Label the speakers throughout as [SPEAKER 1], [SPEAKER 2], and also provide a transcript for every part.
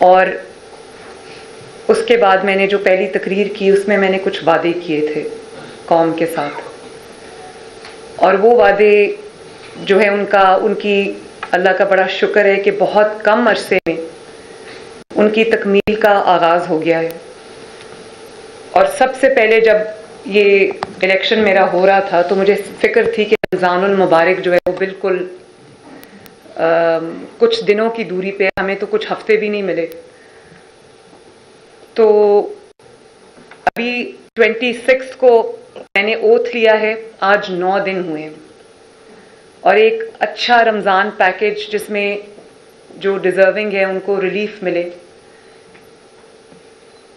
[SPEAKER 1] और उसके बाद मैंने जो पहली तकरीर की उसमें मैंने कुछ वादे किए थे कौम के साथ, और वो वादे जो है उनकी अल्लाह का बड़ा शुक्र है कि बहुत कम अरसे में उनकी तकमील का आगाज़ हो गया है। और सबसे पहले जब ये इलेक्शन मेरा हो रहा था तो मुझे फिक्र थी कि रमज़ानुल मुबारक जो है वो बिल्कुल कुछ दिनों की दूरी पे, हमें तो कुछ हफ्ते भी नहीं मिले। तो अभी 26 को मैंने ओथ लिया है, आज 9 दिन हुए हैं, और एक अच्छा रमज़ान पैकेज जिसमें जो डिज़र्विंग है उनको रिलीफ मिले।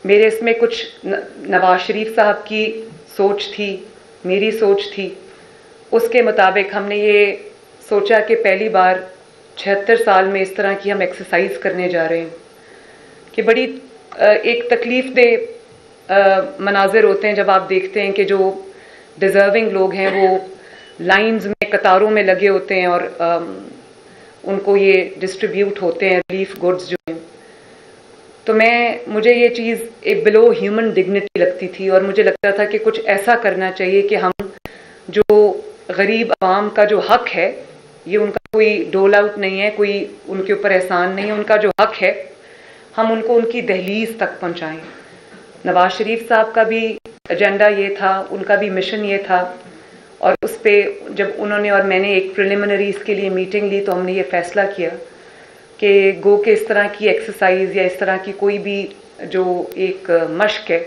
[SPEAKER 1] मेरे इसमें कुछ नवाज शरीफ साहब की सोच थी, मेरी सोच थी, उसके मुताबिक हमने ये सोचा कि पहली बार 76 साल में इस तरह की हम एक्सरसाइज करने जा रहे हैं कि बड़ी एक तकलीफ दे मनाजिर होते हैं जब आप देखते हैं कि जो डिज़र्विंग लोग हैं वो लाइंस में, कतारों में लगे होते हैं और उनको ये डिस्ट्रीब्यूट होते हैं रिलीफ गुड्स जो हैं। तो मुझे ये चीज़ एक बिलो ह्यूमन डिग्निटी लगती थी, और मुझे लगता था कि कुछ ऐसा करना चाहिए कि हम जो गरीब आवाम का जो हक है, ये उनका कोई डोल आउट नहीं है, कोई उनके ऊपर एहसान नहीं है, उनका जो हक है हम उनको उनकी दहलीज तक पहुंचाएं। नवाज शरीफ साहब का भी एजेंडा ये था, उनका भी मिशन ये था, और उस पर जब उन्होंने और मैंने एक प्रिलिमिनरी इसके लिए मीटिंग ली तो हमने ये फैसला किया कि गो के इस तरह की एक्सरसाइज या इस तरह की कोई भी जो एक मश्क है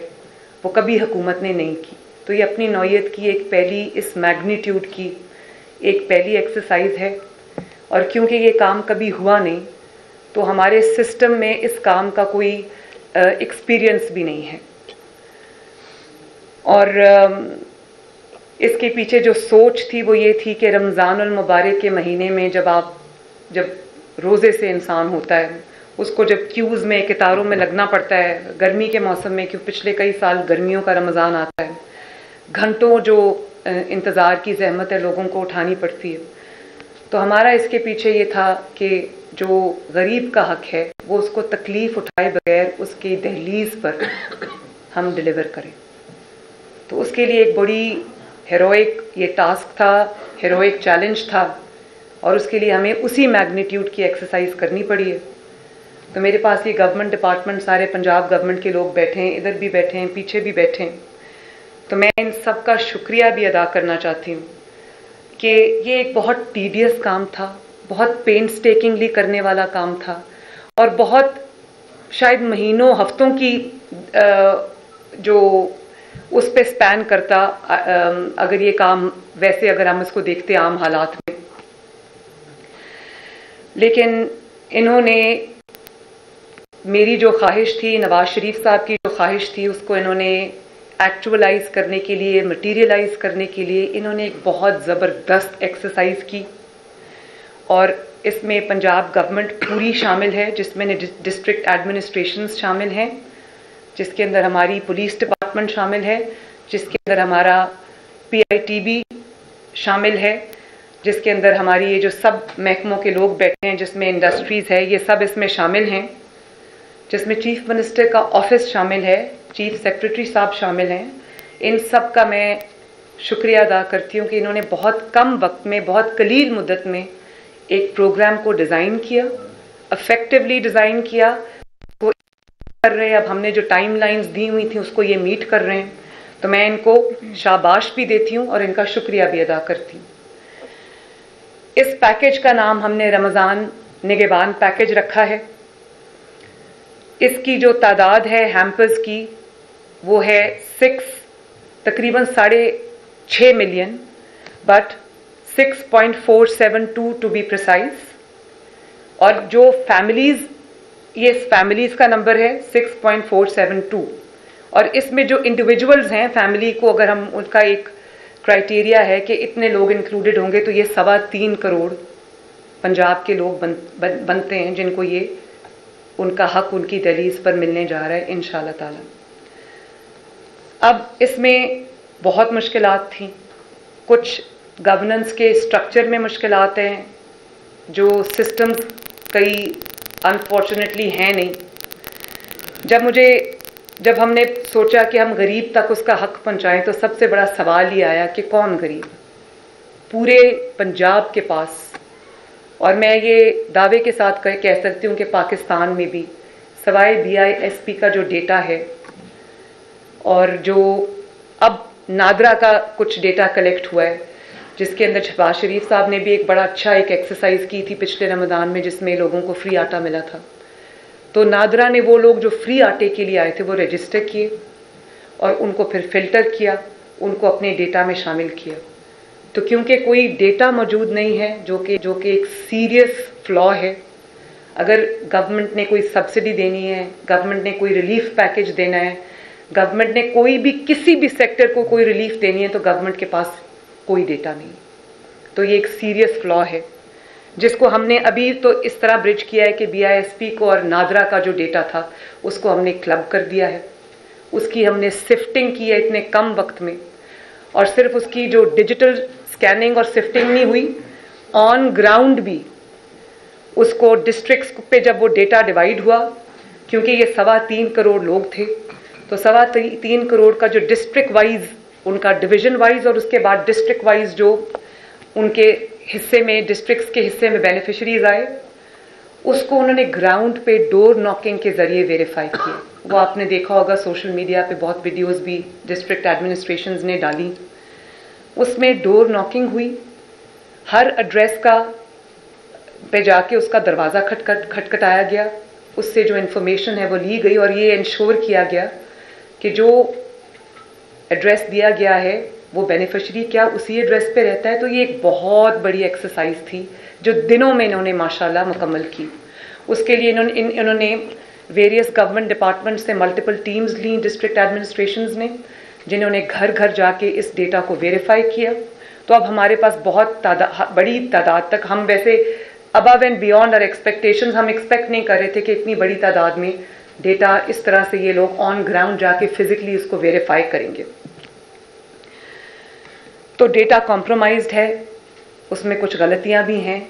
[SPEAKER 1] वो कभी हुकूमत ने नहीं की। तो ये अपनी नौयत की एक पहली, इस मैग्नीट्यूड की एक पहली एक्सरसाइज है, और क्योंकि ये काम कभी हुआ नहीं तो हमारे सिस्टम में इस काम का कोई एक्सपीरियंस भी नहीं है। और इसके पीछे जो सोच थी वो ये थी कि रमज़ानुल मुबारक के महीने में जब रोज़े से इंसान होता है, उसको जब क्यूज़ में, कितारों में लगना पड़ता है, गर्मी के मौसम में, क्योंकि पिछले कई साल गर्मियों का रमज़ान आता है, घंटों जो इंतज़ार की ज़हमत है लोगों को उठानी पड़ती है। तो हमारा इसके पीछे ये था कि जो गरीब का हक है वो उसको तकलीफ़ उठाए बगैर उसकी दहलीज पर हम डिलीवर करें। तो उसके लिए एक बड़ी हेरोइक ये टास्क था, हेरोइक चैलेंज था, और उसके लिए हमें उसी मैग्नीट्यूड की एक्सरसाइज करनी पड़ी है। तो मेरे पास ये गवर्नमेंट डिपार्टमेंट, सारे पंजाब गवर्नमेंट के लोग बैठे हैं, इधर भी बैठे हैं, पीछे भी बैठे हैं। तो मैं इन सब का शुक्रिया भी अदा करना चाहती हूँ कि ये एक बहुत टीडियस काम था, बहुत पेनस्टेकिंगली करने वाला काम था, और बहुत शायद महीनों, हफ्तों की जो उस पे स्पैन करता अगर ये काम वैसे अगर हम इसको देखते आम हालात में। लेकिन इन्होंने मेरी जो ख्वाहिश थी, नवाज शरीफ साहब की जो ख्वाहिश थी, उसको इन्होंने एक्चुअलाइज करने के लिए, मटीरियलाइज करने के लिए इन्होंने एक बहुत ज़बरदस्त एक्सरसाइज की। और इसमें पंजाब गवर्नमेंट पूरी शामिल है, जिसमें डिस्ट्रिक्ट एडमिनिस्ट्रेशंस शामिल हैं, जिसके अंदर हमारी पुलिस डिपार्टमेंट शामिल है, जिसके अंदर हमारा PITB शामिल है, जिसके अंदर हमारी ये जो सब महकमों के लोग बैठे हैं, जिसमें इंडस्ट्रीज़ है, ये सब इसमें शामिल हैं, जिसमें चीफ मिनिस्टर का ऑफिस शामिल है, चीफ सेक्रेटरी साहब शामिल हैं। इन सब का मैं शुक्रिया अदा करती हूँ कि इन्होंने बहुत कम वक्त में, बहुत कलील मुद्दत में एक प्रोग्राम को डिज़ाइन किया, इफेक्टिवली डिज़ाइन किया, वो कर रहे हैं। अब हमने जो टाइम लाइन्स दी हुई थी उसको ये मीट कर रहे हैं, तो मैं इनको शाबाश भी देती हूँ और इनका शुक्रिया भी अदा करती हूँ। इस पैकेज का नाम हमने रमज़ान निगहबान पैकेज रखा है। इसकी जो तादाद है हैम्पर्स की वो है तकरीबन 6.5 million, but 6.472 to be precise. और जो फैमिलीज, ये फैमिलीज का नंबर है 6.472, और इसमें जो इंडिविजुअल्स हैं फैमिली को अगर हम उनका एक क्राइटेरिया है कि इतने लोग इंक्लूडेड होंगे, तो ये 3.25 करोड़ पंजाब के लोग बनते हैं जिनको ये उनका हक उनकी दहलीज पर मिलने जा रहा है इंशाल्लाह ताला। अब इसमें बहुत मुश्किलात थी, कुछ गवर्नेंस के स्ट्रक्चर में मुश्किलात हैं, जो सिस्टम्स कई अनफॉर्चुनेटली हैं नहीं, जब हमने सोचा कि हम गरीब तक उसका हक पहुंचाएं, तो सबसे बड़ा सवाल ये आया कि कौन गरीब? पूरे पंजाब के पास, और मैं ये दावे के साथ कह सकती हूँ कि पाकिस्तान में भी सवाए BISP का जो डेटा है, और जो अब नादरा का कुछ डेटा कलेक्ट हुआ है, जिसके अंदर शहबाज शरीफ साहब ने भी एक बड़ा अच्छा एक एक्सरसाइज की थी पिछले रमज़ान में, जिसमें लोगों को फ्री आटा मिला था। तो नादरा ने वो लोग जो फ्री आटे के लिए आए थे वो रजिस्टर किए और उनको फिर फिल्टर किया, उनको अपने डेटा में शामिल किया। तो क्योंकि कोई डेटा मौजूद नहीं है, जो कि एक सीरियस फ्लॉ है। अगर गवर्नमेंट ने कोई सब्सिडी देनी है, गवर्नमेंट ने कोई रिलीफ पैकेज देना है, गवर्नमेंट ने कोई भी किसी भी सेक्टर को कोई रिलीफ देनी है, तो गवर्नमेंट के पास कोई डेटा नहीं। तो ये एक सीरियस फ्लॉ है, जिसको हमने अभी तो इस तरह ब्रिज किया है कि BISP को और नादरा का जो डेटा था उसको हमने क्लब कर दिया है। उसकी हमने सिफ्टिंग की है इतने कम वक्त में, और सिर्फ उसकी जो डिजिटल स्कैनिंग और सिफ्टिंग नहीं हुई, ऑन ग्राउंड भी उसको डिस्ट्रिक्ट्स पे जब वो डेटा डिवाइड हुआ, क्योंकि ये 3.25 करोड़ लोग थे, तो 3.25 करोड़ का जो डिस्ट्रिक्ट वाइज उनका डिवीजन वाइज और उसके बाद डिस्ट्रिक्ट वाइज जो उनके हिस्से में, डिस्ट्रिक्ट्स के हिस्से में बेनिफिशरीज आए, उसको उन्होंने ग्राउंड पे डोर नॉकिंग के जरिए वेरीफाई किया। वो आपने देखा होगा सोशल मीडिया पे बहुत वीडियोस भी डिस्ट्रिक्ट एडमिनिस्ट्रेशंस ने डाली। उसमें डोर नॉकिंग हुई, हर एड्रेस का पे जाके उसका दरवाज़ा खटखटाया गया, उससे जो इन्फॉर्मेशन है वो ली गई, और ये इंश्योर किया गया कि जो एड्रेस दिया गया है वो बेनिफिशरी क्या उसी एड्रेस पे रहता है। तो ये एक बहुत बड़ी एक्सरसाइज थी जो दिनों में इन्होंने माशाल्लाह मुकम्मल की। उसके लिए इन्होंने वेरियस गवर्नमेंट डिपार्टमेंट से मल्टीपल टीम्स ली डिस्ट्रिक्ट एडमिनिस्ट्रेशंस ने, जिन्होंने घर घर जाके इस डेटा को वेरीफाई किया। तो अब हमारे पास बहुत बड़ी तादाद तक, हम वैसे above and beyond our expectations, हम एक्सपेक्ट नहीं कर रहे थे कि इतनी बड़ी तादाद में डेटा इस तरह से ये लोग ऑन ग्राउंड जाके फिजिकली इसको वेरीफाई करेंगे। तो डेटा कॉम्प्रोमाइज्ड है, उसमें कुछ गलतियां भी हैं,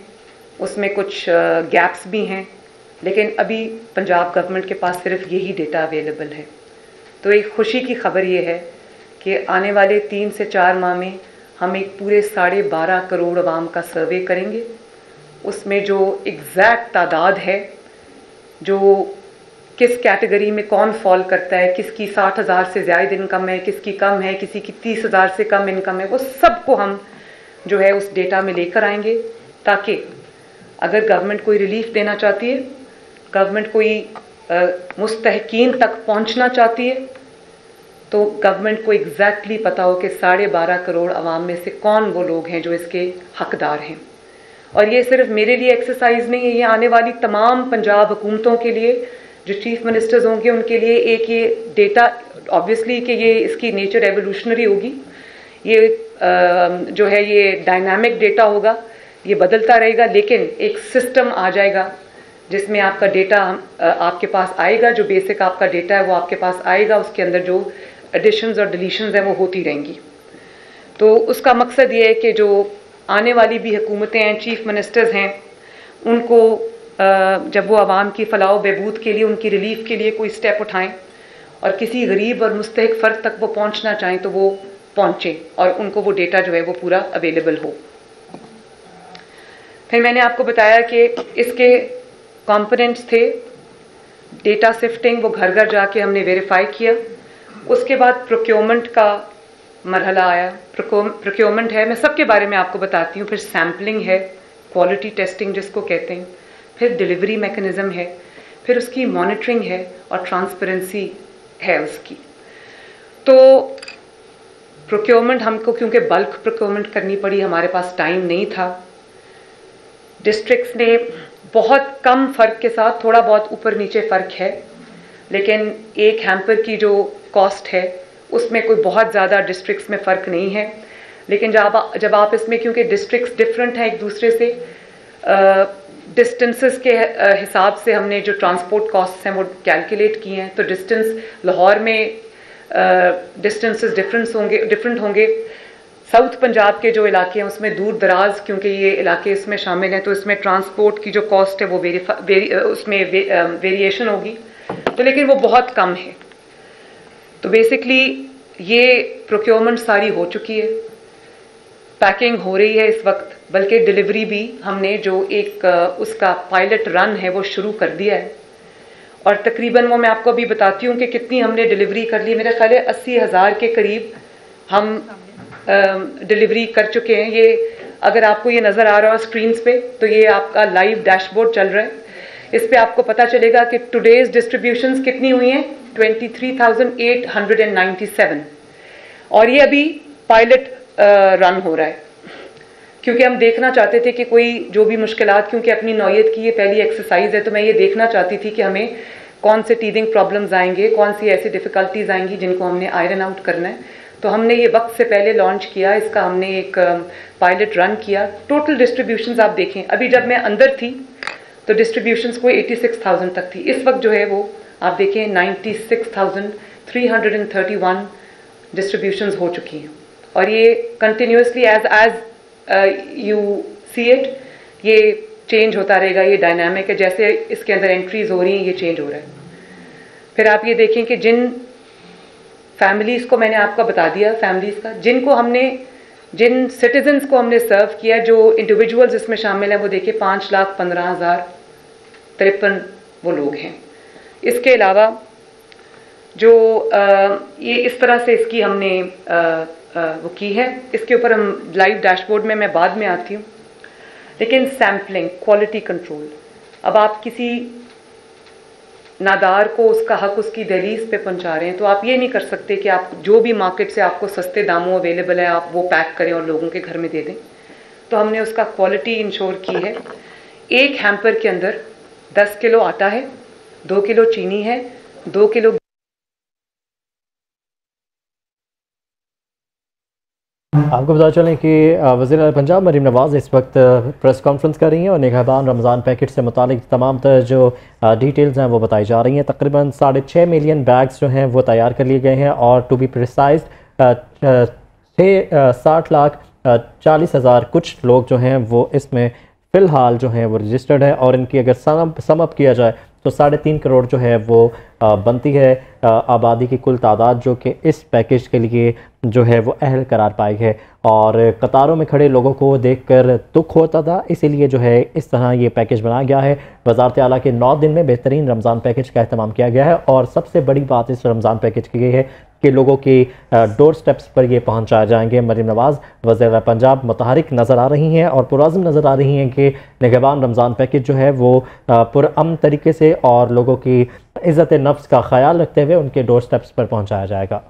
[SPEAKER 1] उसमें कुछ गैप्स भी हैं, लेकिन अभी पंजाब गवर्नमेंट के पास सिर्फ यही डेटा अवेलेबल है। तो एक खुशी की खबर ये है कि आने वाले 3 से 4 माह में हम एक पूरे 12.5 करोड़ आवाम का सर्वे करेंगे। उसमें जो एग्जैक्ट तादाद है, जो किस कैटेगरी में कौन फॉल करता है, किसकी 60,000 से ज़्यादा इनकम है, किसकी कम है, किसी की 30,000 से कम इनकम है, वो सबको हम जो है उस डेटा में लेकर आएंगे, ताकि अगर गवर्नमेंट कोई रिलीफ देना चाहती है, गवर्नमेंट कोई मुस्तहकीन तक पहुंचना चाहती है, तो गवर्नमेंट को एग्जैक्टली पता हो कि 12.5 करोड़ आवाम में से कौन वो लोग हैं जो इसके हकदार हैं। और ये सिर्फ मेरे लिए एक्सरसाइज नहीं है, ये आने वाली तमाम पंजाब हुकूमतों के लिए, जो चीफ मिनिस्टर्स होंगे उनके लिए एक ये डेटा, ऑब्वियसली कि ये इसकी नेचर एवोल्यूशनरी होगी, ये जो है ये डायनामिक डेटा होगा, ये बदलता रहेगा, लेकिन एक सिस्टम आ जाएगा जिसमें आपका डेटा आपके पास आएगा, जो बेसिक आपका डेटा है वो आपके पास आएगा, उसके अंदर जो एडिशंस और डिलीशंस हैं वो होती रहेंगी। तो उसका मकसद ये है कि जो आने वाली भी हुकूमतें हैं, चीफ मिनिस्टर्स हैं, उनको जब वो आवाम की फलाह बहबूद के लिए, उनकी रिलीफ के लिए कोई स्टेप उठाएं और किसी गरीब और मुस्तहिक फ़र्द तक वो पहुंचना चाहें तो वो पहुंचें और उनको वो डेटा जो है वो पूरा अवेलेबल हो। फिर मैंने आपको बताया कि इसके कंपोनेंट्स थे, डेटा सिफ्टिंग, वो घर घर जाके हमने वेरीफाई किया। उसके बाद प्रोक्योरमेंट का मरहला आया। प्रोक्योरमेंट है, मैं सबके बारे में आपको बताती हूँ। फिर सैम्पलिंग है, क्वालिटी टेस्टिंग जिसको कहते हैं, फिर डिलीवरी मैकेनिज्म है, फिर उसकी मॉनिटरिंग है और ट्रांसपेरेंसी है उसकी। तो प्रोक्योरमेंट हमको क्योंकि बल्क प्रोक्योरमेंट करनी पड़ी, हमारे पास टाइम नहीं था। डिस्ट्रिक्ट्स ने बहुत कम फ़र्क के साथ, थोड़ा बहुत ऊपर नीचे फ़र्क है, लेकिन एक हैम्पर की जो कॉस्ट है उसमें कोई बहुत ज़्यादा डिस्ट्रिक्ट्स में फ़र्क नहीं है। लेकिन जब आप इसमें, क्योंकि डिस्ट्रिक्ट्स डिफरेंट हैं एक दूसरे से, डिस्टेंसेस के हिसाब से हमने जो ट्रांसपोर्ट कॉस्ट्स हैं वो कैलकुलेट किए हैं। तो डिस्टेंस लाहौर में डिस्टेंसेस डिफरेंट होंगे। साउथ पंजाब के जो इलाके हैं उसमें दूर दराज, क्योंकि ये इलाके इसमें शामिल हैं, तो इसमें ट्रांसपोर्ट की जो कॉस्ट है वो उसमें वेरिएशन होगी। तो लेकिन वो बहुत कम है। तो बेसिकली ये प्रोक्योरमेंट सारी हो चुकी है, पैकिंग हो रही है इस वक्त, बल्कि डिलीवरी भी हमने जो एक उसका पायलट रन है वो शुरू कर दिया है। और तकरीबन वो मैं आपको अभी बताती हूँ कि कितनी हमने डिलीवरी कर ली। मेरा ख्याल है 80,000 के करीब हम डिलीवरी कर चुके हैं। ये अगर आपको ये नज़र आ रहा हो स्क्रीन्स पे, तो ये आपका लाइव डैशबोर्ड चल रहा है। इस पे आपको पता चलेगा कि टुडेज डिस्ट्रीब्यूशंस कितनी हुई हैं, 23,897। और ये अभी पायलट रन हो रहा है, क्योंकि हम देखना चाहते थे कि कोई जो भी मुश्किलात, क्योंकि अपनी नौयत की ये पहली एक्सरसाइज है, तो मैं ये देखना चाहती थी कि हमें कौन से टीदिंग प्रॉब्लम्स आएंगे, कौन सी ऐसी डिफ़िकल्टीज आएंगी जिनको हमने आयरन आउट करना है। तो हमने ये वक्त से पहले लॉन्च किया इसका, हमने एक पायलट रन किया। टोटल डिस्ट्रीब्यूशंस आप देखें, अभी जब मैं अंदर थी तो डिस्ट्रीब्यूशंस कोई 86,000 तक थी। इस वक्त जो है वो आप देखें 96,331 डिस्ट्रीब्यूशंस हो चुकी हैं। और ये continuously as you see it, ये चेंज होता रहेगा। ये डायनामिक है, जैसे इसके अंदर एंट्रीज हो रही हैं ये चेंज हो रहा है। फिर आप ये देखें कि जिन फैमिलीज को मैंने आपको बता दिया, फैमिलीज का जिन सिटीजन्स को हमने सर्व किया, जो इंडिविजुअल्स इसमें शामिल हैं, वो देखिए 5,15,053 वो लोग हैं। इसके अलावा जो ये इस तरह से इसकी हमने वो की है, इसके ऊपर हम लाइव डैशबोर्ड में मैं बाद में आती हूँ। लेकिन सैम्पलिंग, क्वालिटी कंट्रोल, अब आप किसी नादार को उसका हक उसकी दहलीज पे पहुंचा रहे हैं, तो आप ये नहीं कर सकते कि आप जो भी मार्केट से आपको सस्ते दामों अवेलेबल है आप वो पैक करें और लोगों के घर में दे दें। तो हमने उसका क्वालिटी इंश्योर की है। एक हैम्पर के अंदर 10 किलो आटा है, 2 किलो चीनी है, 2 किलो।
[SPEAKER 2] आपको बता चलें कि वज़ीर पंजाब मरीम नवाज़ इस वक्त प्रेस कॉन्फ्रेंस कर रही हैं और निगहबान रमज़ान पैकेट से मुतालिक तमाम तर जो डिटेल्स हैं वो बताई जा रही हैं। तकरीबन 6.5 मिलियन बैग्स जो हैं वो तैयार कर लिए गए हैं और टू बी प्रिसाइज 60,40,000 कुछ लोग जो हैं वो इसमें फ़िलहाल जो हैं वो रजिस्टर्ड है। और इनकी अगर सम अप किया जाए तो 3.5 करोड़ जो है वो बनती है आबादी की कुल तादाद जो कि इस पैकेज के लिए जो है वो अहल करार पाई है। और कतारों में खड़े लोगों को देखकर दुख होता था, इसीलिए जो है इस तरह ये पैकेज बनाया गया है। वज़ारत आला के 9 दिन में बेहतरीन रमज़ान पैकेज का अहतमाम किया गया है। और सबसे बड़ी बात इस रमज़ान पैकेज की है कि लोगों की डोर स्टेप्स पर ये पहुँचाए जाएंगे। मरीम नवाज़ वज़ीर पंजाब मुतहरिक नज़र आ रही हैं और पुरअज़्म नज़र आ रही हैं कि निगहबान रमज़ान पैकेज जो है वो पुरअमन तरीके से और लोगों की इज़्ज़त नफ्स का ख्याल रखते हुए उनके डोर स्टेप्स पर पहुँचाया जाएगा।